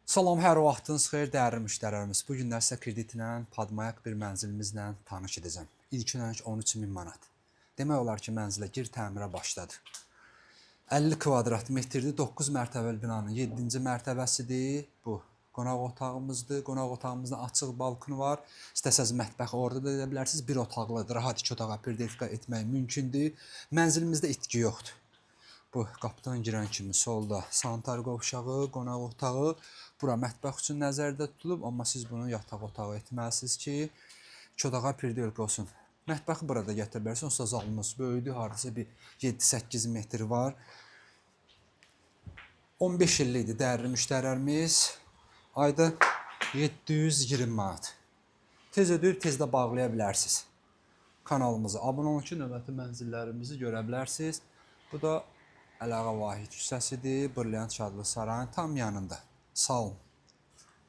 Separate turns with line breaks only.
Salam, hər vaxtınız xeyir, dəyərli müştərilərimiz. Bu günlər sizə kreditlə padmayak bir mənzilimizlə tanış edəcəm. İlkin öncə 13.000 manat. Demək olar ki, mənzilə gir təmirə başladı. 50 kvadrat metrdir, 9 mərtəbəli binanın 7-ci mərtəbəsidir. Bu qonaq otağımızdır. Qonaq otağımızda açıq balkonu var. İstəsəz mətbəxi orada da edə bilərsiniz. Bir otaqlıdır, rahat 2 otağa periodika etmək mümkündür. Mənzilimizdə itki yoxdur. Bu qapıdan girən kimi solda sanitar qovşağı, qonaq otağı, bura mətbəx üçün nəzərdə tutulub, amma siz bunu yataq otağı etməlisiniz ki, 2 otağa periodika olsun. Mətbəxi burada gətirə bilərsiniz, onsuz da zalımız böyüdür, hardasa bir 7-8 metr var. 15 illikdir dəyərli müştərilərimiz, ayda 720 manat. Tez ödəyib, tez də bağlaya bilərsiniz. Kanalımıza abunə olun ki, növbəti mənzillərimizi görə bilərsiniz. Bu da Əliağa Vahid küçəsidir, Brilliant Şadlıq Sarayının tam yanında. Sağ olun.